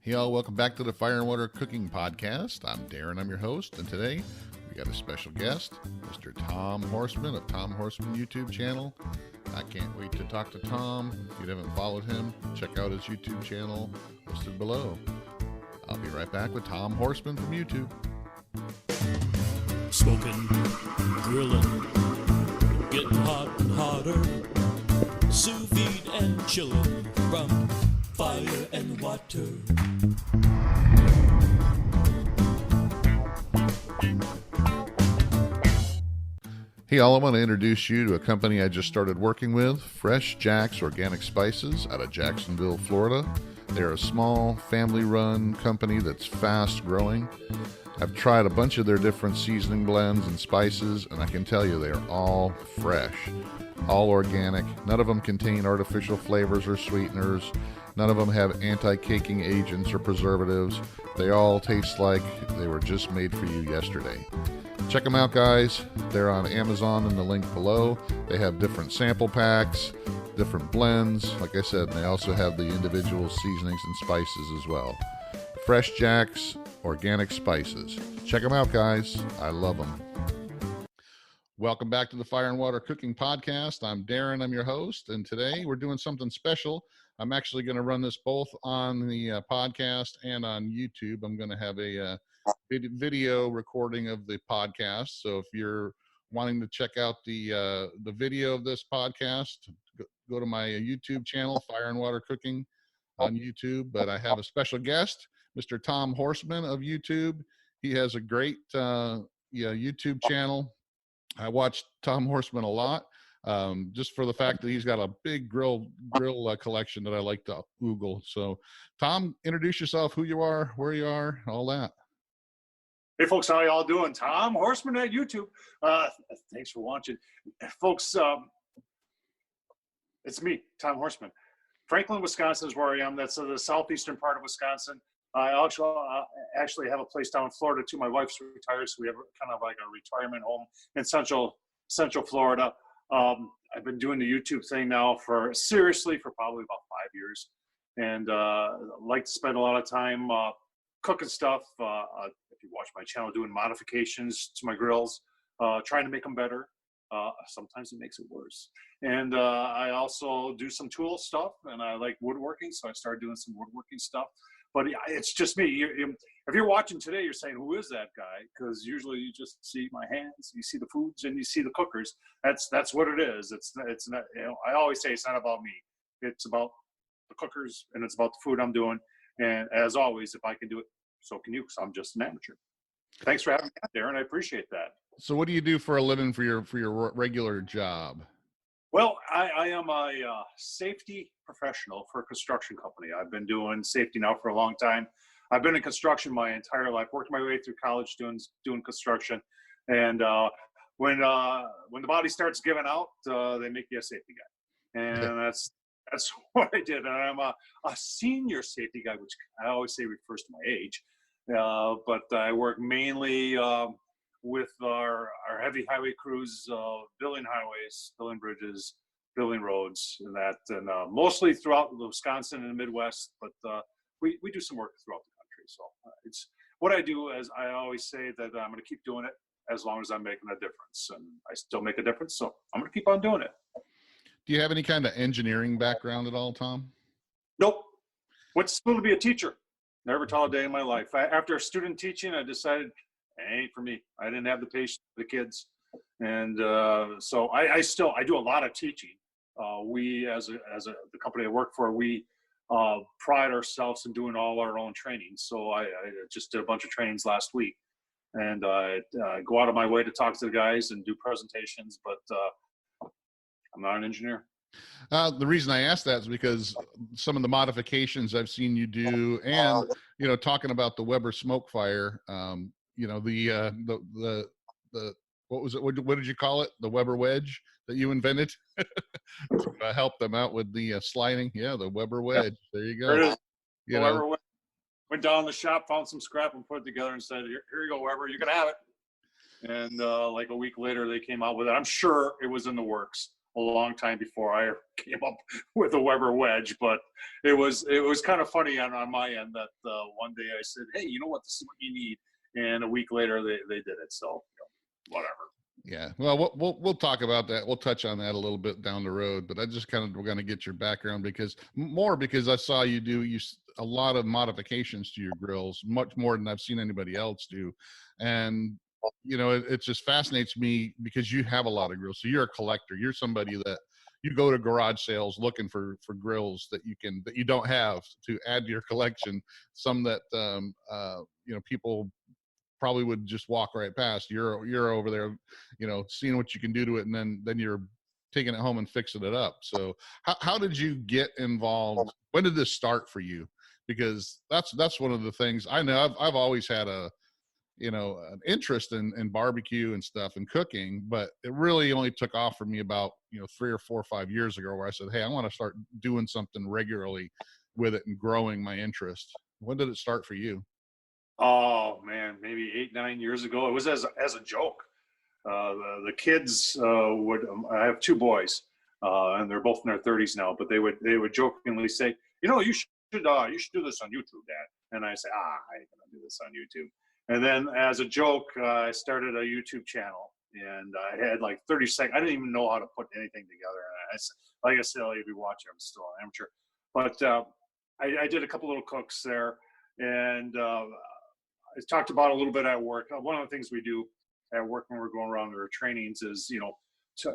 Hey all, welcome back to the Fire and Water Cooking Podcast. I'm Darren, I'm your host, and today we got a special guest, Mr. Tom Horseman of Tom Horseman YouTube channel. I can't wait to talk to Tom. If you haven't followed him, check out his YouTube channel listed below. I'll be right back with Tom Horseman from YouTube. Smoking, grilling, getting hot and hotter, sous vide and chilling from fire and water. Hey all, I want to introduce you to a company I just started working with, Fresh Jack's Organic Spices out of Jacksonville, Florida. They're a small, family-run company that's fast-growing. I've tried a bunch of their different seasoning blends and spices, and I can tell you they're all fresh, all organic. None of them contain artificial flavors or sweeteners. None of them have anti-caking agents or preservatives. They all taste like they were just made for you yesterday. Check them out, guys. They're on Amazon in the link below. They have different sample packs, different blends. Like I said, they also have the individual seasonings and spices as well. Fresh Jack's Organic Spices. Check them out, guys. I love them. Welcome back to the Fire and Water Cooking Podcast. I'm Darren. I'm your host. And today we're doing something special. I'm actually going to run this both on the podcast and on YouTube. I'm going to have a video recording of the podcast. So if you're wanting to check out the video of this podcast, go to my YouTube channel, Fire and Water Cooking on YouTube. But I have a special guest, Mr. Tom Horseman of YouTube. He has a great YouTube channel. I watch Tom Horseman a lot, just for the fact that he's got a big grill collection that I like to Google. So, Tom, introduce yourself, who you are, where you are, all that. Hey, folks, how y'all doing? Tom Horseman at YouTube. Thanks for watching. Folks, it's me, Tom Horseman. Franklin, Wisconsin is where I am. That's the southeastern part of Wisconsin. I actually have a place down in Florida too. My wife's retired, so we have kind of like a retirement home in Central Florida. I've been doing the YouTube thing now for probably about 5 years, and like to spend a lot of time cooking stuff. If you watch my channel, doing modifications to my grills, trying to make them better. Sometimes it makes it worse. And I also do some tool stuff, and I like woodworking, so I started doing some woodworking stuff. But it's just me. If you're watching today, you're saying, who is that guy? Because usually you just see my hands, you see the foods, and you see the cookers. That's what it is. It's not, I always say it's not about me. It's about the cookers, and it's about the food I'm doing. And as always, if I can do it, so can you, because I'm just an amateur. Thanks for having me out there, and I appreciate that. So what do you do for a living for your regular job? Well, I am a safety professional for a construction company. I've been doing safety now for a long time. I've been in construction my entire life, worked my way through college doing construction. And when the body starts giving out, they make you a safety guy. And that's what I did. And I'm a senior safety guy, which I always say refers to my age. But I work mainly with our heavy highway crews, building highways, building bridges, building roads, and mostly throughout Wisconsin and the Midwest, but we do some work throughout the country. So it's what I do. As I always say, that I'm going to keep doing it as long as I'm making a difference, and I still make a difference, so I'm going to keep on doing it. Do you have any kind of engineering background at all, Tom? Nope. Went to school to be a teacher. Never taught a day in my life. After student teaching, I decided it ain't for me. I didn't have the patience for the kids. And so I do a lot of teaching. We, as the company I work for, we pride ourselves in doing all our own training. So I just did a bunch of trainings last week, and I go out of my way to talk to the guys and do presentations, but I'm not an engineer. The reason I asked that is because some of the modifications I've seen you do, and talking about the Weber smoke fire, the what was it? What did you call it? The Weber wedge that you invented to help them out with the sliding. Yeah, the Weber wedge. There you go. There it is. Weber wedge. Went down the shop, found some scrap, and put it together and said, "Here you go, Weber. You can have it." And like a week later, they came out with it. I'm sure it was in the works. a long time before I came up with a Weber wedge. But it was kind of funny on my end that one day I said, hey, you know what, this is what you need. And a week later they did it. So whatever. Yeah. Well, we'll talk about that. We'll touch on that a little bit down the road, but I just kind of going to get your background because I saw you do a lot of modifications to your grills, much more than I've seen anybody else do. And, it just fascinates me because you have a lot of grills. So you're a collector. You're somebody that you go to garage sales looking for grills that you don't have to add to your collection. Some that, people probably would just walk right past. You're over there, seeing what you can do to it, and then you're taking it home and fixing it up. So how did you get involved? When did this start for you? Because that's one of the things I know. I've always had an interest in barbecue and stuff and cooking, but it really only took off for me about 3 or 4 or 5 years ago, where I said, hey, I want to start doing something regularly with it and growing my interest. When did it start for you? Oh man, maybe 8, 9 years ago. It was as a joke. The kids would. I have 2 boys, and they're both in their 30s now. But they would jokingly say, you should do this on YouTube, Dad. And I say, I ain't gonna do this on YouTube. And then as a joke, I started a YouTube channel, and I had like 30 seconds. I didn't even know how to put anything together. And like I said, if you watch, I'm still an amateur. But I did a couple little cooks there, and I talked about a little bit at work. One of the things we do at work when we're going around our trainings is, to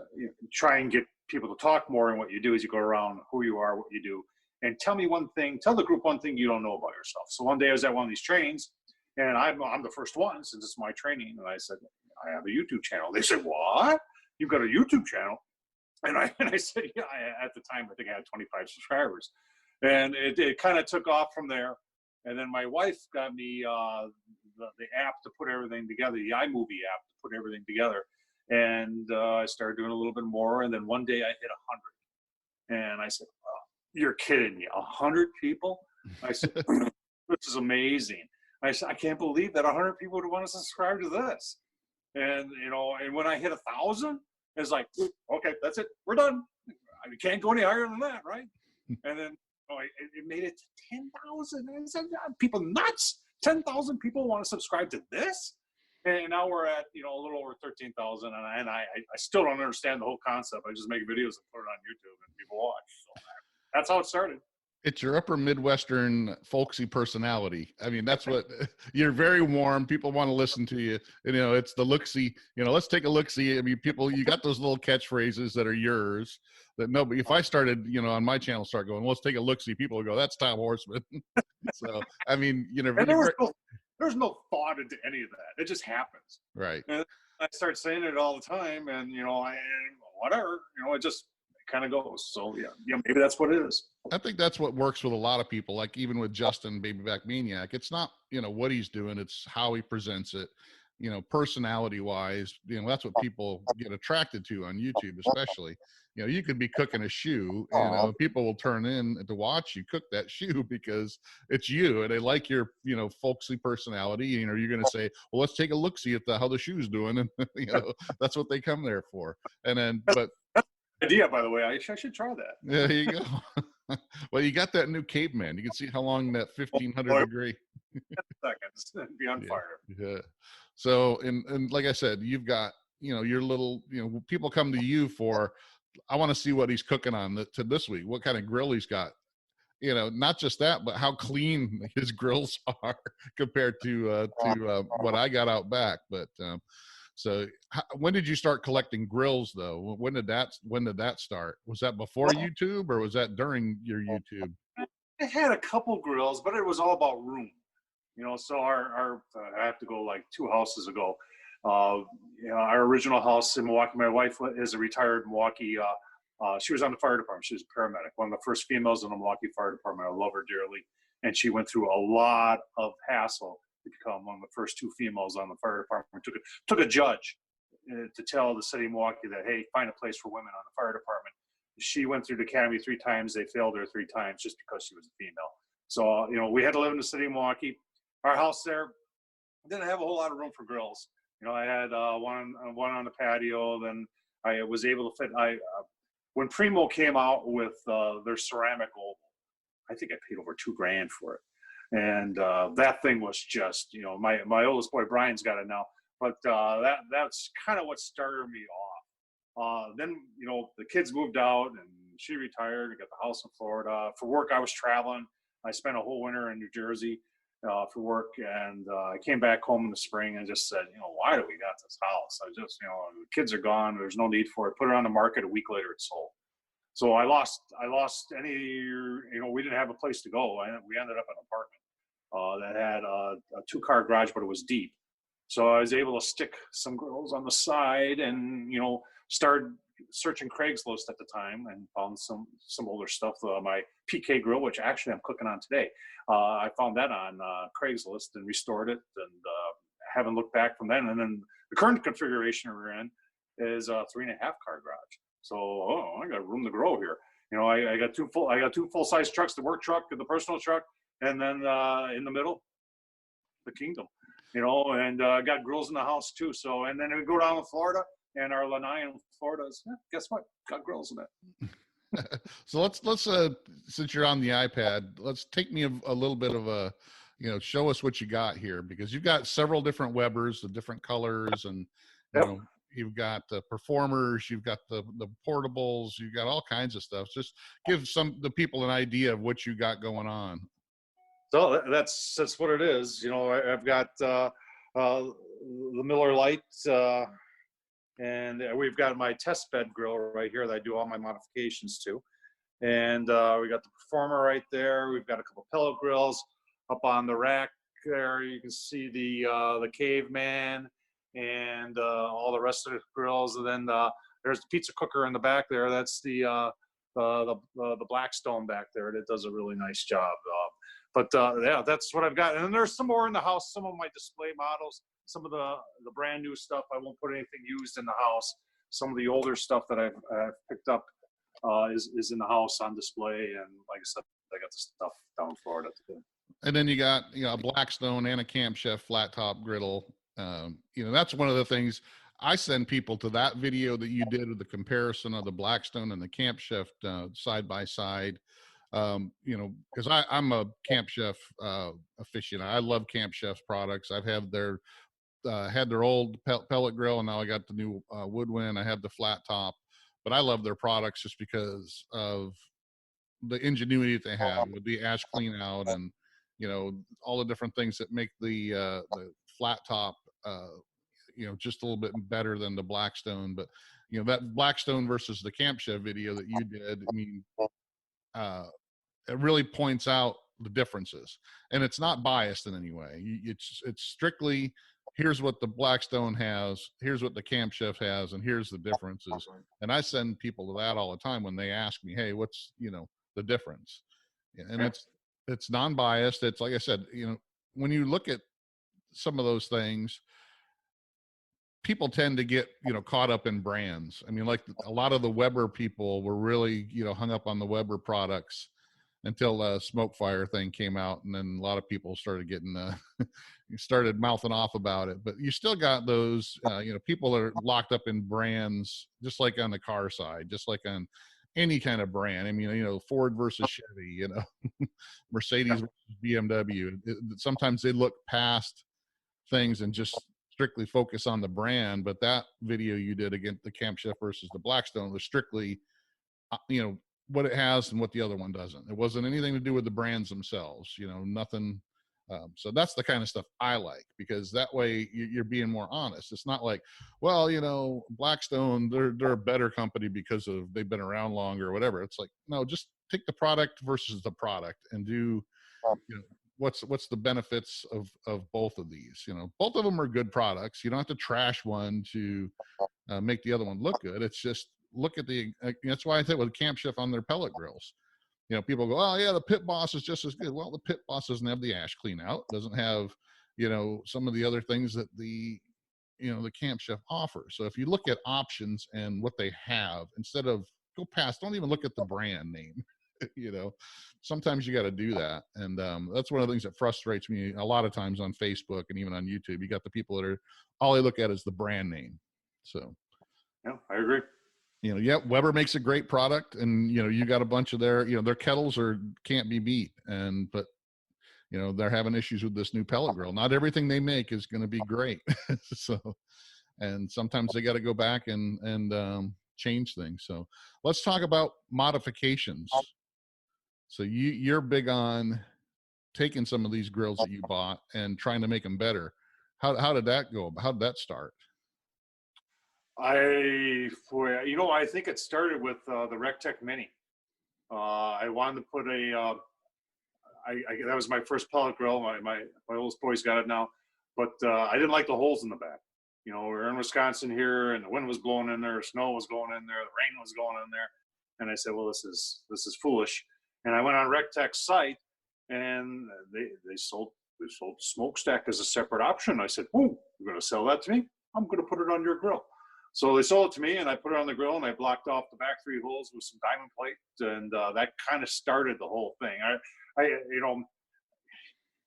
try and get people to talk more. And what you do is you go around who you are, what you do, and tell the group one thing you don't know about yourself. So one day I was at one of these trainings, and I'm the first one since it's my training. And I said, I have a YouTube channel. They said, what? You've got a YouTube channel? And I said, yeah. At the time, I think I had 25 subscribers. And it kind of took off from there. And then my wife got me the app to put everything together, the iMovie app to put everything together. And I started doing a little bit more. And then one day I hit 100. And I said, oh, you're kidding me, 100 people? I said, this is amazing. I said, I can't believe that 100 people would want to subscribe to this. And, and when I hit 1,000, it's like, okay, that's it. We're done. I can't go any higher than that, right? And then it made it to 10,000. I said, people nuts. 10,000 people want to subscribe to this? And now we're at, a little over 13,000. And I still don't understand the whole concept. I just make videos and put it on YouTube and people watch. So that's how it started. It's your upper Midwestern folksy personality. I mean, that's what you're very warm. People want to listen to you. It's the look-see, let's take a look-see. I mean, you got those little catchphrases that are yours that nobody, if I started, on my channel, start going, let's take a look-see, people will go, that's Tom Horseman. So, I mean, there's no thought into any of that. It just happens. Right. And I start saying it all the time and, whatever, it just kind of goes. So yeah, maybe that's what it is. I think that's what works with a lot of people. Like even with Justin Babyback Maniac, it's not, what he's doing, it's how he presents it, personality wise, that's what people get attracted to on YouTube, especially. You could be cooking a shoe, people will turn in to watch you cook that shoe because it's you and they like your, folksy personality. You're going to say, well, let's take a look, see at how the shoe's doing. And, that's what they come there for. And then, but idea, by the way, I should try that. There you go. Well, you got that new caveman. You can see how long that 1500 degree. 10 seconds and be on fire. Yeah. So, and like I said, you've got, your little, people come to you for, I want to see what he's cooking on to this week, what kind of grill he's got. Not just that, but how clean his grills are compared to what I got out back. But so when did you start collecting grills though? When did that start? Was that before YouTube or was that during your YouTube? I had a couple grills, but it was all about room. So our I have to go like 2 houses ago. Our original house in Milwaukee, my wife is a retired Milwaukee. She was on the fire department. She was a paramedic, one of the first females in the Milwaukee Fire Department. I love her dearly. And she went through a lot of hassle to become one of the first 2 females on the fire department. Took a judge to tell the city of Milwaukee that, hey, find a place for women on the fire department. She went through the academy 3 times. They failed her 3 times just because she was a female. So, we had to live in the city of Milwaukee. Our house there didn't have a whole lot of room for grills. I had one on the patio. Then I was able to fit. when Primo came out with their ceramic oval, I think I paid over $2,000 for it. And that thing was just, you know, my oldest boy Brian's got it now, but that's kind of what started me off. Then, you know, the kids moved out and she retired. I got the house in Florida. For work, I was traveling. I spent a whole winter in New Jersey for work, and I came back home in the spring and just said, you know, why do we got this house? I just, you know, the kids are gone. There's no need for it. Put it on the market. A week later, it sold. So I lost any, you know, we didn't have a place to go. We ended up in an apartment that had a 2-car garage, but it was deep. So I was able to stick some grills on the side and, you know, started searching Craigslist at the time and found some older stuff. My PK grill, which actually I'm cooking on today. I found that on Craigslist and restored it, and haven't looked back from then. And then the current configuration we're in is a 3.5-car garage. So, I got room to grow here. You know, I got two full-size trucks, the work truck and the personal truck, and then in the middle, the Kingdom. You know, and got grills in the house too. So, and then we go down to Florida, and our lanai in Florida is, guess what? Got grills in it. So let's since you're on the iPad, let's take me a little bit of a, you know, show us what you got here, because you've got several different Webers, the different colors, and you know, you've got the performers, you've got the portables, you've got all kinds of stuff. Just give the people an idea of what you got going on. So that's what it is. You know, I've got the Miller Lite, and we've got my test bed grill right here that I do all my modifications to. And we got the Performer right there. We've got a couple pellet grills up on the rack there. You can see the Caveman and all the rest of the grills. And then there's the pizza cooker in the back there. That's the Blackstone back there. That does a really nice job. But yeah, that's what I've got. And then there's some more in the house, some of my display models, some of the brand new stuff. I won't put anything used in the house. Some of the older stuff that I've picked up is in the house on display. And like I said, I got the stuff down in Florida too. And then you got, you know, a Blackstone and a Camp Chef flat top griddle. You know, that's one of the things I send people to, that video that you did of the comparison of the Blackstone and the Camp Chef side by side. You know, because I'm a Camp Chef aficionado. I love Camp Chef's products. I've had their old pellet grill, and now I got the new Woodwind. I have the flat top, but I love their products just because of the ingenuity that they have with the ash clean out, and you know, all the different things that make the flat top you know, just a little bit better than the Blackstone. But you know, that Blackstone versus the Camp Chef video that you did, I mean, it really points out the differences, and it's not biased in any way. It's strictly, here's what the Blackstone has, here's what the Camp Chef has, and here's the differences. And I send people to that all the time when they ask me, hey, what's, you know, the difference? And it's non-biased. It's like I said, you know, when you look at some of those things, people tend to get, you know, caught up in brands. I mean, like a lot of the Weber people were really, you know, hung up on the Weber products until the smoke fire thing came out, and then a lot of people started getting started mouthing off about it. But you still got those you know, people that are locked up in brands, just like on the car side, just like on any kind of brand. I mean, you know, Ford versus Chevy, you know, Mercedes versus BMW. Sometimes they look past things and just strictly focus on the brand. But that video you did against the Camp Chef versus the Blackstone was strictly, you know, what it has and what the other one doesn't. It wasn't anything to do with the brands themselves, you know, nothing. So that's the kind of stuff I like, because that way you're being more honest. It's not like, well, you know, Blackstone, they're a better company because of they've been around longer or whatever. It's like, no, just take the product versus the product and do, you know, what's the benefits of both of these. You know, both of them are good products. You don't have to trash one to make the other one look good. It's just, look at that's why I think with Camp Chef on their pellet grills, you know, people go, oh yeah, the Pit Boss is just as good. Well, the Pit Boss doesn't have the ash clean out, doesn't have, you know, some of the other things that the, you know, the Camp Chef offers. So if you look at options and what they have, instead of go past, don't even look at the brand name. You know, sometimes you got to do that. And that's one of the things that frustrates me a lot of times on Facebook and even on YouTube. You got the people that are, all they look at is the brand name. So yeah, I agree. Yeah, Weber makes a great product, and you got a bunch of their kettles can't be beat, but they're having issues with this new pellet grill. Not everything they make is going to be great. So, and sometimes they got to go back and change things. So let's talk about modifications. So you're big on taking some of these grills that you bought and trying to make them better. How did that go? How did that start? I think it started with the Rectech Mini. I wanted to put that was my first pellet grill. My oldest boy's got it now, but I didn't like the holes in the back. We're in Wisconsin here, and the wind was blowing in there, snow was going in there, the rain was going in there, and I said, well, this is foolish. And I went on Rectech's site, and they sold smokestack as a separate option. I said, "Oh, you're going to sell that to me? I'm going to put it on your grill." So they sold it to me, and I put it on the grill, and I blocked off the back 3 holes with some diamond plate, and that kind of started the whole thing.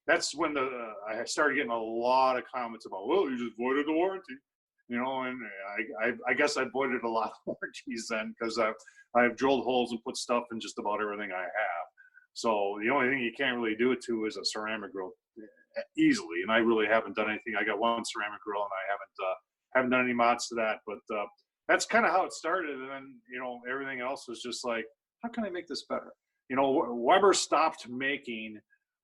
That's when I started getting a lot of comments about, well, you just voided the warranty, and I guess I voided a lot of warranties then, because I've drilled holes and put stuff in just about everything I have. So the only thing you can't really do it to is a ceramic grill easily, and I really haven't done anything. I got one ceramic grill, and I haven't done any mods to that, but that's kind of how it started. And then everything else was just like, how can I make this better? Weber stopped making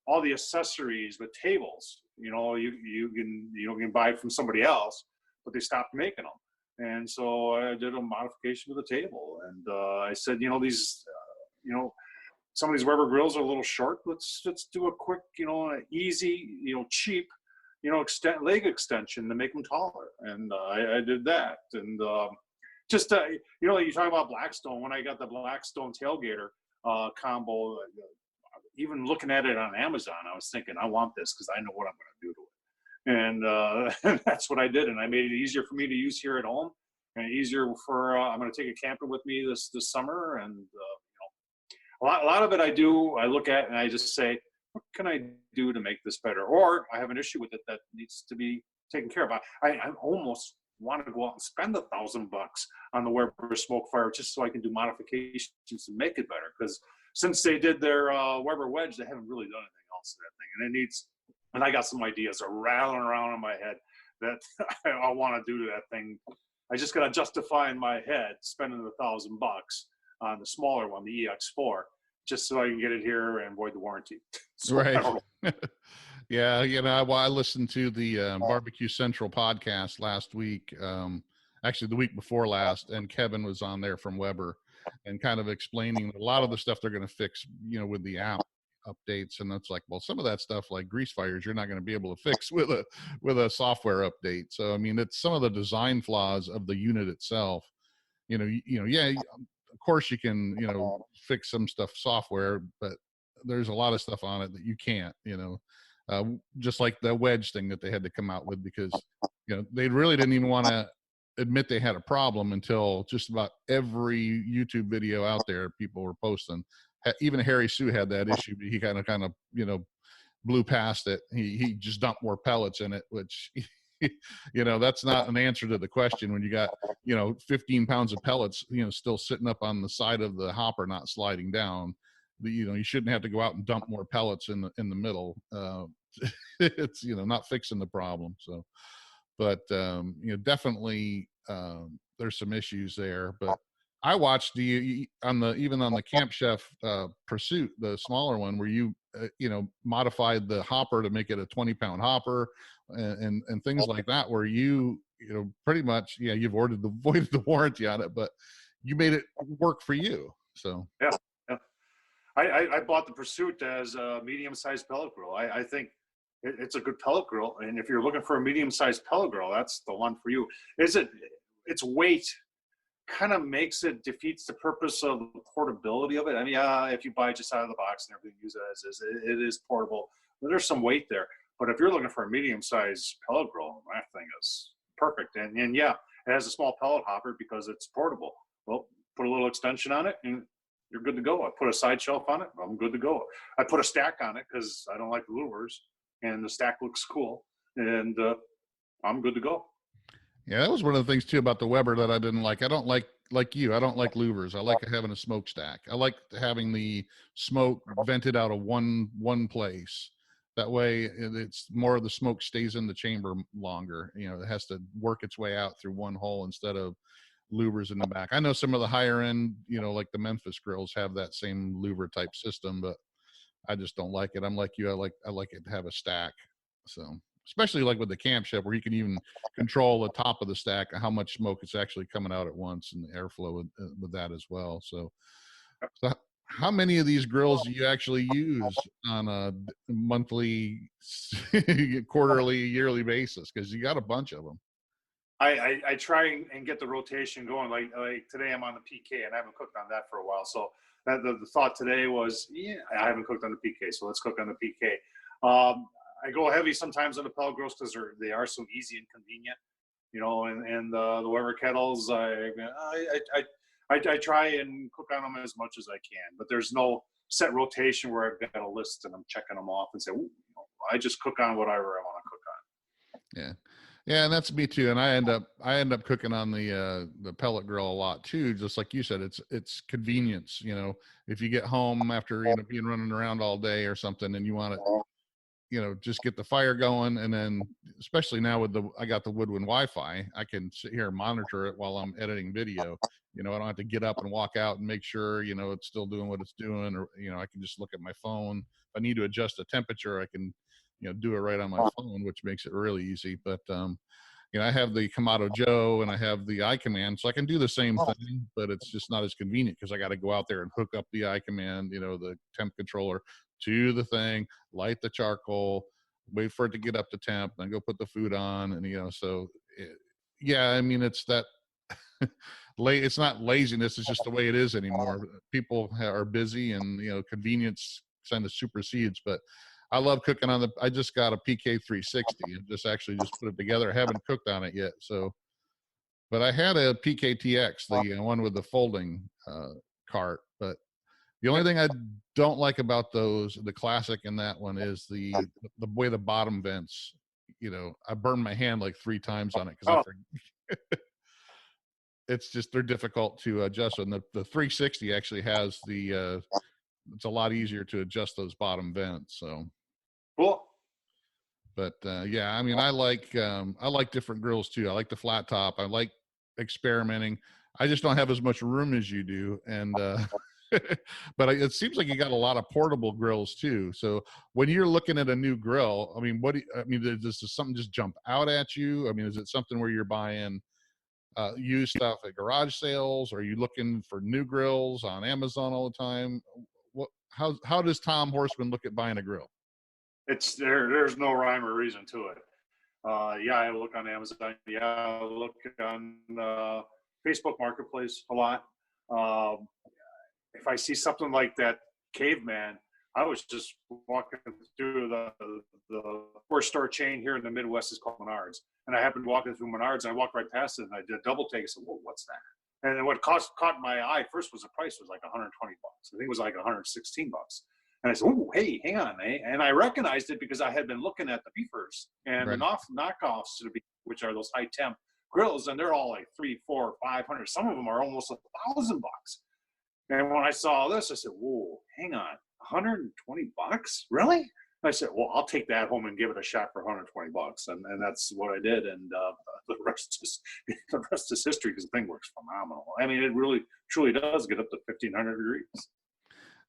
all the accessories with tables. You can buy it from somebody else, but they stopped making them. And so I did a modification to the table, and I said, these some of these Weber grills are a little short. Let's do a quick, easy, cheap, leg extension to make them taller. And I did that. And you talk about Blackstone. When I got the Blackstone tailgater combo, even looking at it on Amazon, I was thinking, I want this because I know what I'm going to do to it. And that's what I did. And I made it easier for me to use here at home, and easier for, I'm going to take a camper with me this summer. And, a lot of it I look at and I just say, what can I do to make this better? Or I have an issue with it that needs to be taken care of. I almost want to go out and spend $1,000 on the Weber Smokefire just so I can do modifications to make it better. Because since they did their Weber wedge, they haven't really done anything else to that thing. And I got some ideas are rattling around in my head that I want to do to that thing. I just got to justify in my head spending $1,000 on the smaller one, the EX4, just so I can get it here and void the warranty. So right. Yeah. I listened to the Barbecue Central podcast last week, actually the week before last, and Kevin was on there from Weber and kind of explaining a lot of the stuff they're going to fix, with the app updates. And it's like, well, some of that stuff like grease fires, you're not going to be able to fix with a software update. So, it's some of the design flaws of the unit itself, of course you can, fix some stuff software, but there's a lot of stuff on it that you can't, just like the wedge thing that they had to come out with, because, they really didn't even want to admit they had a problem until just about every YouTube video out there people were posting. Even Harry Sue had that issue, but he kind of, blew past it. He just dumped more pellets in it, which that's not an answer to the question when you got 15 pounds of pellets still sitting up on the side of the hopper, not sliding down. You shouldn't have to go out and dump more pellets in the middle. It's not fixing the problem. So but definitely there's some issues there. But I watched on the Camp Chef Pursuit, the smaller one, where you modified the hopper to make it a 20-pound hopper and things like that, where you pretty much you've voided the warranty on it, but you made it work for you. So yeah. I bought the Pursuit as a medium-sized pellet grill. I think it's a good pellet grill, and if you're looking for a medium-sized pellet grill, that's the one for you. Its weight kind of defeats the purpose of the portability of it. I mean, if you buy it just out of the box and everything, use it as is, it is portable. But there's some weight there. But if you're looking for a medium-sized pellet grill, that thing is perfect. And yeah, it has a small pellet hopper because it's portable. Well, put a little extension on it, and you're good to go. I put a side shelf on it, I'm good to go. I put a stack on it because I don't like lures, and the stack looks cool, and I'm good to go. Yeah, that was one of the things too about the Weber that I didn't like. I don't like like you. I don't like louvers. I like having a smokestack. I like having the smoke vented out of one place. That way, it's more of the smoke stays in the chamber longer. You know, it has to work its way out through one hole instead of louvers in the back. I know some of the higher end, you know, like the Memphis grills have that same louver type system, but I just don't like it. I'm like you. I like it to have a stack. So especially like with the camp chef, where you can even control the top of the stack, how much smoke is actually coming out at once, and the airflow with that as well. So how many of these grills do you actually use on a monthly, quarterly, yearly basis? Because you got a bunch of them. I try and get the rotation going. Like today, I'm on the PK, and I haven't cooked on that for a while. So the thought today was, yeah, I haven't cooked on the PK, so let's cook on the PK. I go heavy sometimes on the pellet grills because they are so easy and convenient, you know. And the Weber kettles, I try and cook on them as much as I can, but there's no set rotation where I've got a list and I'm checking them off and say, ooh, you know, I just cook on whatever I want to cook on. Yeah. Yeah, and that's me too. And I end up cooking on the pellet grill a lot too. Just like you said, it's convenience. You know, if you get home after, you know, being running around all day or something, and you want to, you know, just get the fire going, and then especially now with I got the Woodwind Wi-Fi, I can sit here and monitor it while I'm editing video. You know, I don't have to get up and walk out and make sure, you know, it's still doing what it's doing, or, you know, I can just look at my phone. If I need to adjust the temperature, I can, you know, do it right on my phone, which makes it really easy. But you know, I have the Kamado Joe and I have the iCommand, so I can do the same thing, but it's just not as convenient because I got to go out there and hook up the iCommand, you know, the temp controller to the thing, light the charcoal, wait for it to get up to temp, then go put the food on, and, you know, so yeah, I mean, it's that it's not laziness, it's just the way it is anymore. People are busy, and, you know, convenience kind of supersedes. But I love cooking on I just got a PK 360 and just put it together. I haven't cooked on it yet. So, but I had a PKTX, the one with the folding cart. But the only thing I don't like about the classic in that one is the way the bottom vents, you know, I burned my hand like 3 times on it because it's just, they're difficult to adjust. And the 360 actually has it's a lot easier to adjust those bottom vents. So cool. But yeah, I mean, I like different grills too. I like the flat top. I like experimenting. I just don't have as much room as you do, and but it seems like you got a lot of portable grills too. So when you're looking at a new grill, I mean, does something just jump out at you? I mean, is it something where you're buying used stuff at garage sales? Or are you looking for new grills on Amazon all the time? How does Tom Horseman look at buying a grill? There's no rhyme or reason to it. Yeah, I look on Amazon. Yeah, I look on Facebook Marketplace a lot. If I see something like that caveman, I was just walking through the first store chain here in the Midwest is called Menards, and I happened walking through Menards, and I walked right past it, and I did a double take. I said, "Whoa, what's that?" And what caught my eye first was the price was like $120. I think it was like $116. And I said, "Oh, hey, hang on," eh? And I recognized it because I had been looking at the beefers and Right. the knockoffs to the beef, which are those high temp grills, and they're all like $300, $400, $500. Some of them are almost $1,000. And when I saw this, I said, "Whoa, hang on, $120? Really?" I said, "Well, I'll take that home and give it a shot for $120." And that's what I did. And the rest is history, because the thing works phenomenal. I mean, it really, truly does get up to 1,500 degrees.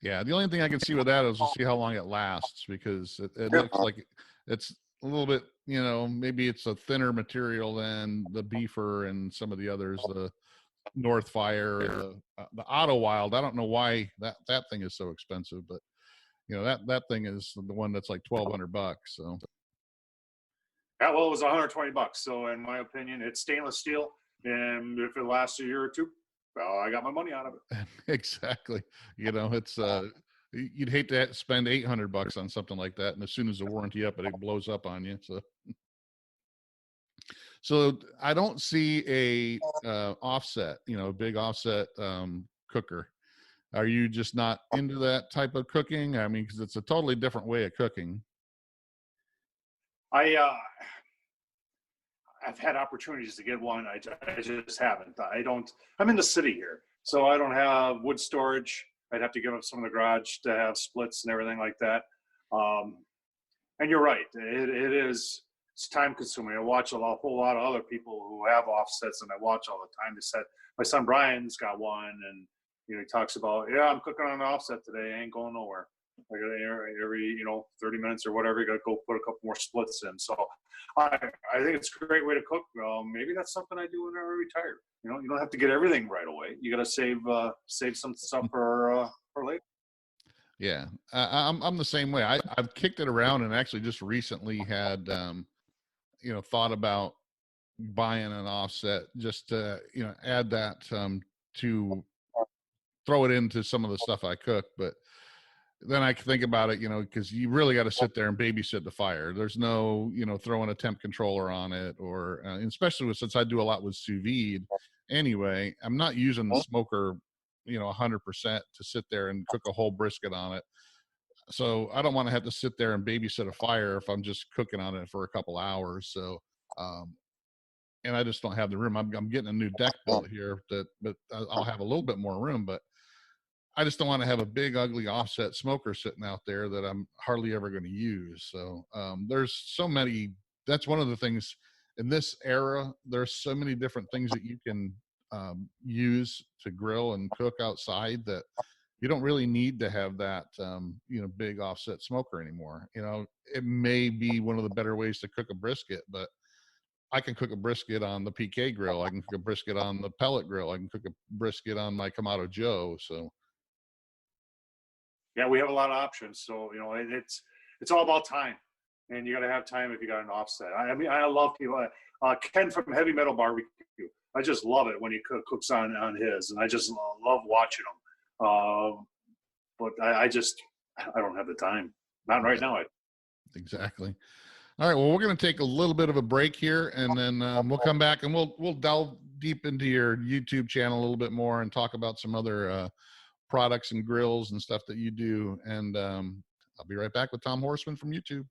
Yeah, the only thing I can see with that is to see how long it lasts, because it looks like it's a little bit, you know, maybe it's a thinner material than the beefer and some of the others, the North Fire, the Auto Wild. I don't know why that thing is so expensive, but you know, that thing is the one that's like $1,200. So Yeah, well, it was $120. So in my opinion, it's stainless steel, and if it lasts a year or two, well, I got my money out of it. exactly. You know, it's you'd hate to spend $800 on something like that, and as soon as the warranty up, it blows up on you. So I don't see a offset, you know, big offset cooker. Are you just not into that type of cooking? I mean, because it's a totally different way of cooking. I've had opportunities to get one. I just haven't. I'm in the city here, so I don't have wood storage. I'd have to give up some of the garage to have splits and everything like that. And you're right. It's time consuming. I watch a whole lot of other people who have offsets, and I watch all the time. They said my son Brian's got one, and he talks about, yeah, I'm cooking on an offset today. I ain't going nowhere. I got every 30 minutes or whatever, you got to go put a couple more splits in. So I think it's a great way to cook. Maybe that's something I do when I retire. You don't have to get everything right away. You got to save some stuff for later. Yeah, I'm the same way. I've kicked it around, and actually just recently had thought about buying an offset just to add that to throw it into some of the stuff I cook. But then I think about it, because you really got to sit there and babysit the fire. There's no throwing a temp controller on it, or especially since I do a lot with sous vide anyway, I'm not using the smoker 100% to sit there and cook a whole brisket on it. So I don't want to have to sit there and babysit a fire if I'm just cooking on it for a couple hours. So and I just don't have the room. I'm getting a new deck built here, but I'll have a little bit more room, but I just don't want to have a big ugly offset smoker sitting out there that I'm hardly ever going to use. So there's so many. That's one of the things in this era. There's so many different things that you can use to grill and cook outside that you don't really need to have that big offset smoker anymore. It may be one of the better ways to cook a brisket, but I can cook a brisket on the PK grill. I can cook a brisket on the pellet grill. I can cook a brisket on my Kamado Joe. So yeah, we have a lot of options. So it's all about time, and you got to have time if you got an offset. I mean, I love people. Ken from Heavy Metal Barbecue. I just love it when he cooks on his, and I just love watching him. But I don't have the time. Not right now. Exactly. All right. Well, we're going to take a little bit of a break here, and then we'll come back and we'll delve deep into your YouTube channel a little bit more and talk about some other products and grills and stuff that you do. And I'll be right back with Tom Horseman from YouTube.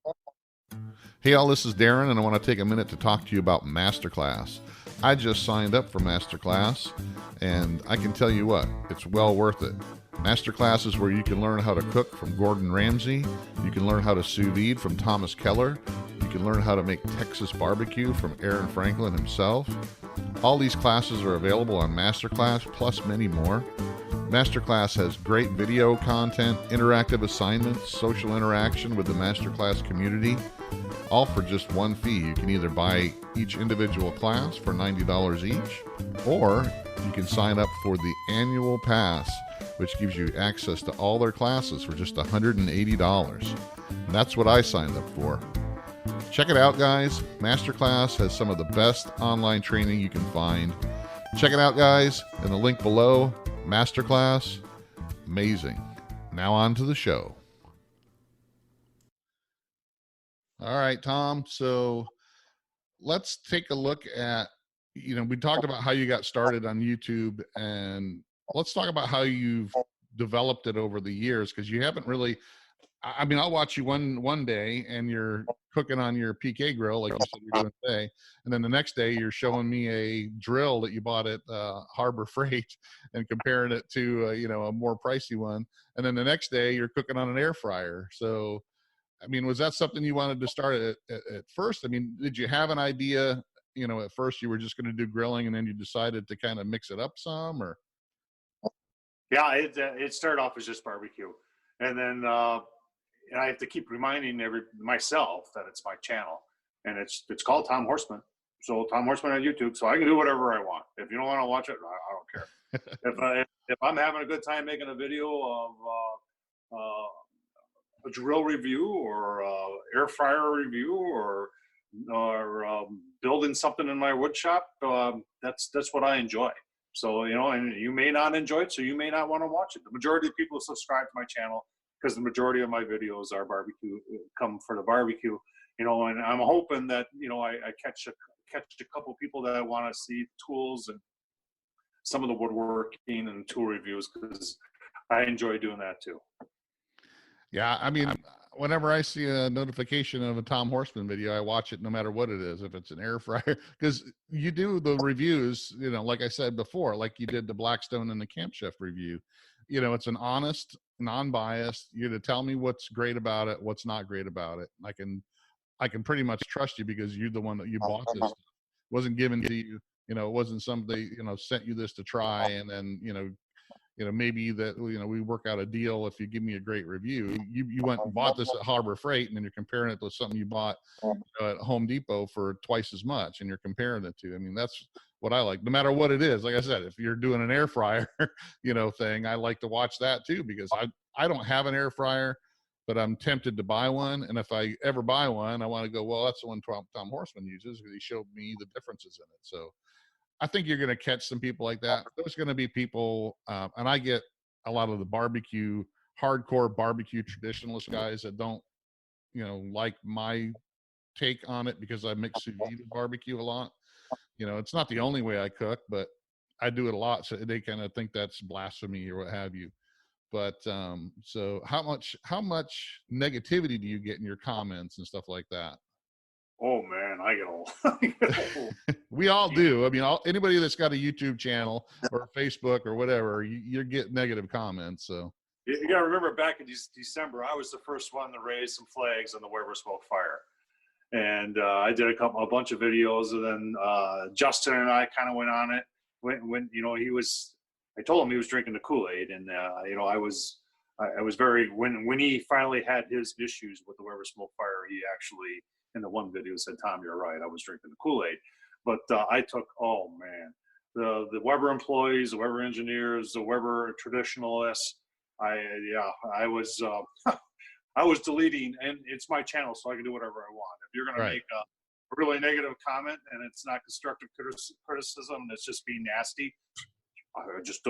Hey all, this is Darren, and I want to take a minute to talk to you about Masterclass. I just signed up for Masterclass, and I can tell you what, it's well worth it. Masterclass is where you can learn how to cook from Gordon Ramsay. You can learn how to sous vide from Thomas Keller. You can learn how to make Texas barbecue from Aaron Franklin himself. All these classes are available on Masterclass, plus many more. Masterclass has great video content, interactive assignments, social interaction with the Masterclass community, all for just one fee. You can either buy each individual class for $90 each, or you can sign up for the annual pass, which gives you access to all their classes for just $180. And that's what I signed up for. Check it out, guys. Masterclass has some of the best online training you can find. Check it out, guys, in the link below. Masterclass, amazing. Now on to the show. All right, Tom. So let's take a look at, we talked about how you got started on YouTube, and let's talk about how you've developed it over the years, because you haven't really, I mean, I'll watch you one day and you're cooking on your PK grill, like you said you're doing today. And then the next day you're showing me a drill that you bought at Harbor Freight and comparing it to, a more pricey one. And then the next day you're cooking on an air fryer. So, I mean, was that something you wanted to start at first? I mean, did you have an idea, at first you were just going to do grilling and then you decided to kind of mix it up some, or? Yeah, it started off as just barbecue. And then, and I have to keep reminding myself that it's my channel, and it's called Tom Horseman. So Tom Horseman on YouTube. So I can do whatever I want. If you don't want to watch it, I don't care. if I'm having a good time making a video of a drill review or air fryer review or building something in my wood shop, that's what I enjoy. So and you may not enjoy it, so you may not want to watch it. The majority of people subscribe to my channel because the majority of my videos are barbecue, come for the barbecue, and I'm hoping that, I catch a couple people that want to see tools and some of the woodworking and tool reviews, because I enjoy doing that too. Yeah. I mean, whenever I see a notification of a Tom Horseman video, I watch it no matter what it is. If it's an air fryer, because you do the reviews, you know, like I said before, like you did the Blackstone and the Camp Chef review. You know, it's an honest, non-biased. You're to tell me what's great about it, what's not great about it. I can pretty much trust you because you're the one that you bought this stuff. It wasn't given to you. You know, it wasn't somebody, you know, sent you this to try and then, you know, maybe that, you know, we work out a deal if you give me a great review. You went and bought this at Harbor Freight and then you're comparing it to something you bought at Home Depot for twice as much and you're comparing it to. I mean, that's what I like, no matter what it is. Like I said, if you're doing an air fryer, you know, thing, I like to watch that too, because I don't have an air fryer, but I'm tempted to buy one. And if I ever buy one, I want to go, well, that's the one Tom Horseman uses because he showed me the differences in it. So I think you're going to catch some people like that. There's going to be people, and I get a lot of the barbecue, hardcore barbecue traditionalist guys that don't, you know, like my take on it because I mix sous vide with barbecue a lot. You know, it's not the only way I cook, but I do it a lot. So they kind of think that's blasphemy or what have you. But so how much negativity do you get in your comments and stuff like that? Oh man, I get old. We all do. I mean, anybody that's got a YouTube channel or Facebook or whatever, you get negative comments. So You got to remember, back in December, I was the first one to raise some flags on the Weber Smoke Fire, and I did a bunch of videos, and then Justin and I kind of went on it. When you know, I told him he was drinking the Kool-Aid, and you know, I was very, when he finally had his issues with the Weber Smoke Fire, he actually, in the one video, said, "Tom, you're right. I was drinking the Kool-Aid." But I took, oh man, the Weber employees, the Weber engineers, the Weber traditionalists. I was I was deleting, and it's my channel, so I can do whatever I want. If you're going to make a really negative comment and it's not constructive criticism, it's just being nasty, just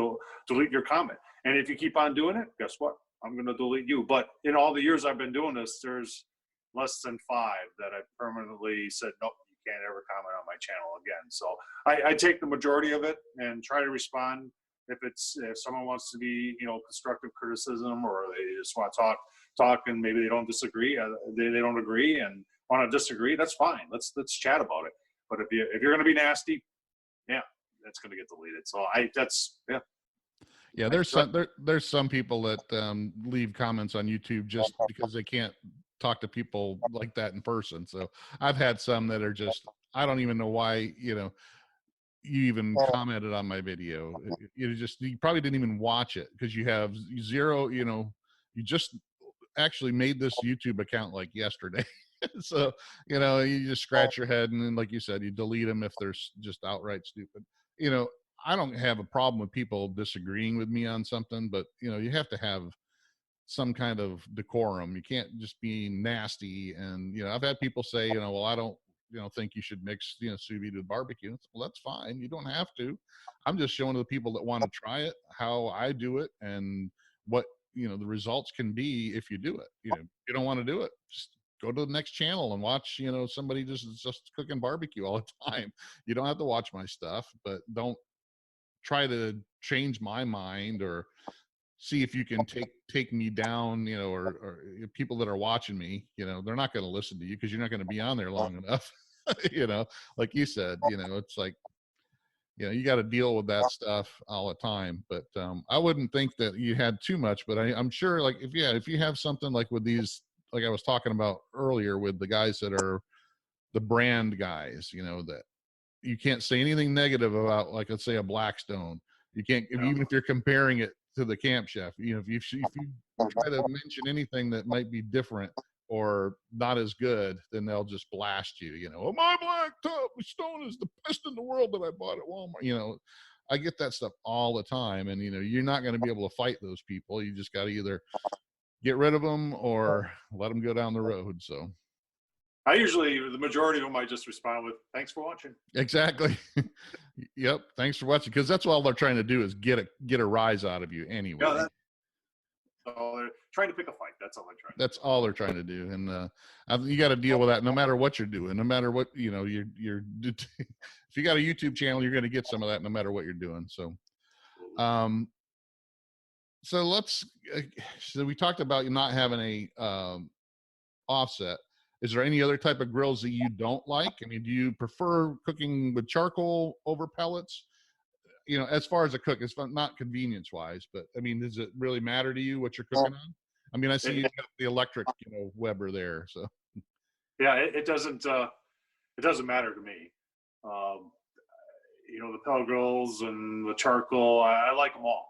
delete your comment. And if you keep on doing it, guess what? I'm going to delete you. But in all the years I've been doing this, there's less than 5 that I permanently said, nope, you can't ever comment on my channel again. So I take the majority of it and try to respond. If someone wants to be, you know, constructive criticism, or they just want to talk and maybe they don't disagree, they don't agree and want to disagree, that's fine. Let's chat about it. But if you're going to be nasty, yeah, that's going to get deleted. So yeah, there's some people that leave comments on YouTube just because they can't talk to people like that in person. So I've had some that are just, I don't even know why, you know, you even commented on my video. You probably didn't even watch it because you have zero, you know, you just actually made this YouTube account like yesterday. So, you know, you just scratch your head and then, like you said, you delete them if they're just outright stupid. You know, I don't have a problem with people disagreeing with me on something, but you know, you have to have some kind of decorum. You can't just be nasty. And, you know, I've had people say, you know, well, I don't, you know, think you should mix, you know, sous vide with barbecue. Well, that's fine. You don't have to. I'm just showing the people that want to try it how I do it and what, you know, the results can be if you do it. You know, if you don't want to do it, just go to the next channel and watch, you know, somebody just cooking barbecue all the time. You don't have to watch my stuff, but don't try to change my mind or see if you can take me down, you know, or people that are watching me, you know, they're not going to listen to you because you're not going to be on there long enough. You know, like you said, you know, it's like, you know, you got to deal with that stuff all the time. But I wouldn't think that you had too much, but I'm sure like if you have something like with these, like I was talking about earlier with the guys that are the brand guys, you know, that you can't say anything negative about, like, let's say a Blackstone. You can't, even if you're comparing it to the Camp Chef, you know, if you try to mention anything that might be different or not as good, then they'll just blast you, you know, oh, my Blackstone is the best in the world that I bought at Walmart. You know, I get that stuff all the time. And, you know, you're not going to be able to fight those people. You just got to either get rid of them or let them go down the road. So I usually, the majority of them, I just respond with, thanks for watching. Exactly. Yep. Thanks for watching. Because that's all they're trying to do is get a rise out of you anyway. Yeah, they're trying to pick a fight. That's all they're trying. That's all they're trying to do. And you got to deal with that no matter what you're doing, no matter what, you know, you're if you got a YouTube channel, you're going to get some of that no matter what you're doing. So, so we talked about you not having offset. Is there any other type of grills that you don't like? I mean, do you prefer cooking with charcoal over pellets? You know, as far as a cook, it's not convenience wise, but I mean, does it really matter to you what you're cooking on? I mean, I see you got the electric, Weber there. So yeah, it doesn't matter to me. The pellet grills and the charcoal, I like them all.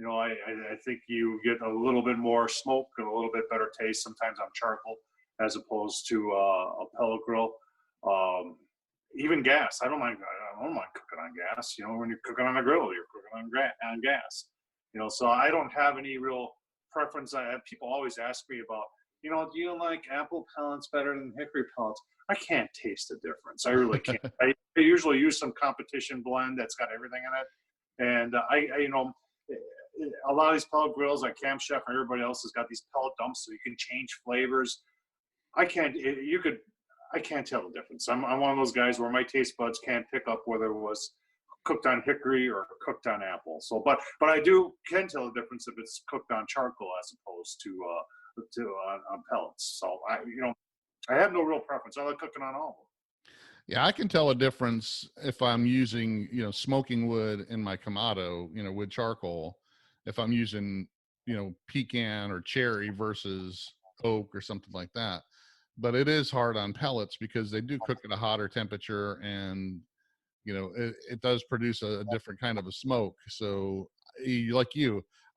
I think you get a little bit more smoke and a little bit better taste sometimes on charcoal as opposed to a pellet grill. Even gas, I don't mind cooking on gas. When you're cooking on a grill, you're cooking on gas. So I don't have any real preference. People always ask me about, do you like apple pellets better than hickory pellets? I can't taste the difference. I really can't. I usually use some competition blend that's got everything in it. And a lot of these pellet grills like Camp Chef and everybody else has got these pellet dumps so you can change flavors. I can't tell the difference. I'm one of those guys where my taste buds can't pick up whether it was cooked on hickory or cooked on apple. So, but I can tell the difference if it's cooked on charcoal as opposed to on pellets. So I have no real preference. I like cooking on all of them. yeah, I can tell a difference if I'm using, smoking wood in my Kamado, with charcoal, if I'm using, pecan or cherry versus oak or something like that. But it is hard on pellets because they do cook at a hotter temperature, and it does produce a different kind of a smoke. So like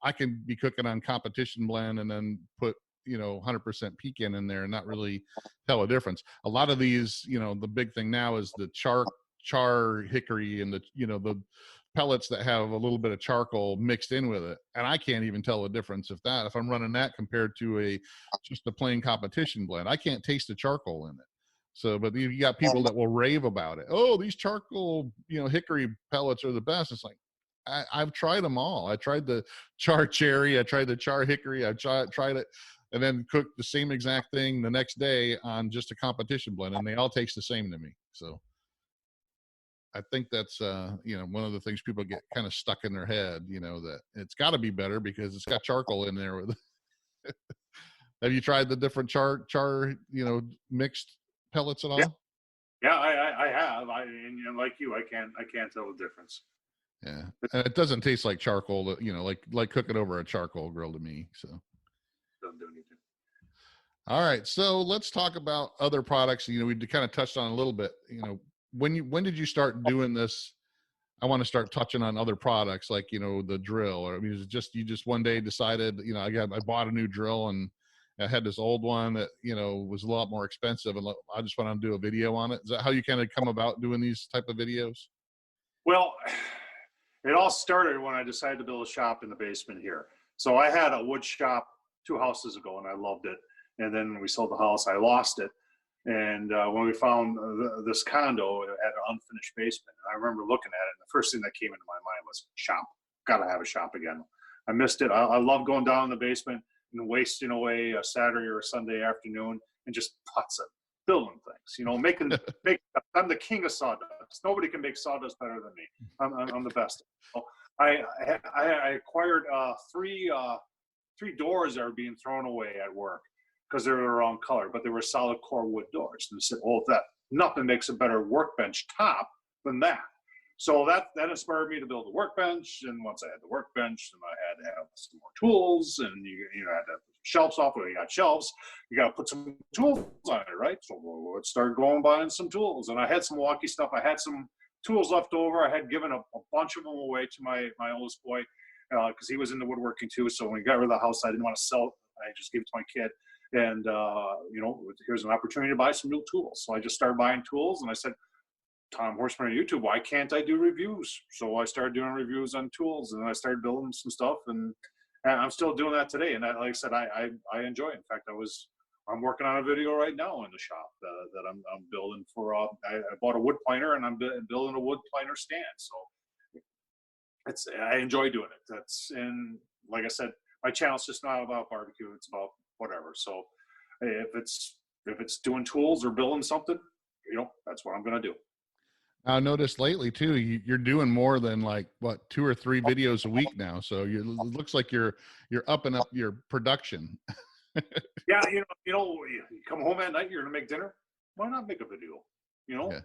I can be cooking on competition blend and then put 100% pecan in there and not really tell a difference. A lot of these, the big thing now is the char hickory and the pellets that have a little bit of charcoal mixed in with it, and I can't even tell the difference if I'm running that compared to just a plain competition blend. I can't taste the charcoal in it. So, but you got people that will rave about it. Oh, these charcoal, hickory pellets are the best. It's like, I've tried them all. I tried the char cherry, I tried the char hickory, I tried it, and then cooked the same exact thing the next day on just a competition blend, and they all taste the same to me. So I think that's one of the things people get kind of stuck in their head, that it's got to be better because it's got charcoal in there with it. Have you tried the different char mixed pellets at all? Yeah, I have. And like you, I can't tell the difference. Yeah, and it doesn't taste like charcoal, like cooking over a charcoal grill to me. So doesn't do anything. All right, so let's talk about other products. We kind of touched on a little bit. When did you start doing this? I want to start touching on other products like the drill, or I mean, is it just you just one day decided I bought a new drill and I had this old one that was a lot more expensive, and I just want to do a video on it. Is that how you kind of come about doing these type of videos? Well, it all started when I decided to build a shop in the basement here. So I had a wood shop 2 houses ago, and I loved it. And then we sold the house, I lost it. And when we found this condo, it had an unfinished basement. And I remember looking at it, and the first thing that came into my mind was shop. Got to have a shop again. I missed it. I love going down in the basement and wasting away a Saturday or a Sunday afternoon and just putzing, building things. I'm the king of sawdust. Nobody can make sawdust better than me. I'm the best. So I acquired 3 doors that were being thrown away at work because they were the wrong color, but they were solid core wood doors. And I said, well, nothing makes a better workbench top than that. So that inspired me to build a workbench. And once I had the workbench, then I had to have some more tools, and you had to have shelves off. When you got shelves, you got to put some tools on it, right? So let's start going buying some tools. And I had some Milwaukee stuff. I had some tools left over. I had given a bunch of them away to my oldest boy because he was into woodworking too. So when we got rid of the house, I didn't want to sell it. I just gave it to my kid. And, here's an opportunity to buy some new tools. So I just started buying tools, and I said, Tom Horseman on YouTube, why can't I do reviews? So I started doing reviews on tools, and I started building some stuff, and I'm still doing that today. And like I said, I enjoy it. In fact, I'm working on a video right now in the shop that I'm building for. I bought a wood planer, and I'm building a wood planer stand. So I enjoy doing it. And like I said, my channel's just not about barbecue. It's about whatever. So if it's doing tools or building something, that's what I'm going to do. I noticed lately too, you're doing more than like 2 or 3 videos a week now. So it looks like you're upping up your production. Yeah, you come home at night, you're gonna make dinner. Why not make a video? You know, Yeah.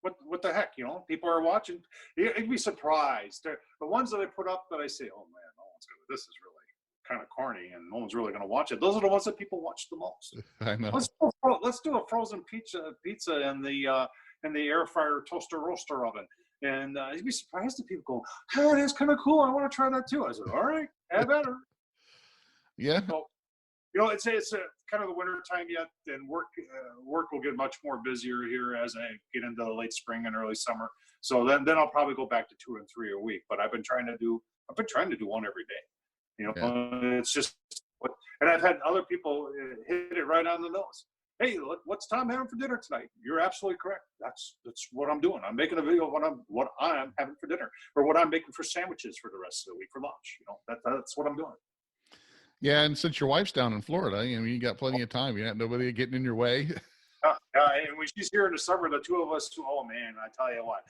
what the heck? People are watching. You'd be surprised. The ones that I put up that I say, oh man, no one's gonna. This is really kind of corny, and no one's really gonna watch it. Those are the ones that people watch the most. I know. Let's do a frozen pizza in the air fryer toaster roaster oven. And you'd be surprised if people go, oh, that's kind of cool. I want to try that too. I said, all right, have at her. Yeah. So, it's kind of the winter time yet, and work will get much more busier here as I get into the late spring and early summer. So then I'll probably go back to 2 and 3 a week. But I've been trying to do one every day. Yeah. It's just and I've had other people hit it right on the nose. Hey, what's Tom having for dinner tonight? You're absolutely correct. That's what I'm doing. I'm making a video of what I'm having for dinner, or what I'm making for sandwiches for the rest of the week for lunch. That's what I'm doing. Yeah, and since your wife's down in Florida, you got plenty of time. You got nobody getting in your way. And when she's here in the summer, the two of us, oh man, I tell you what,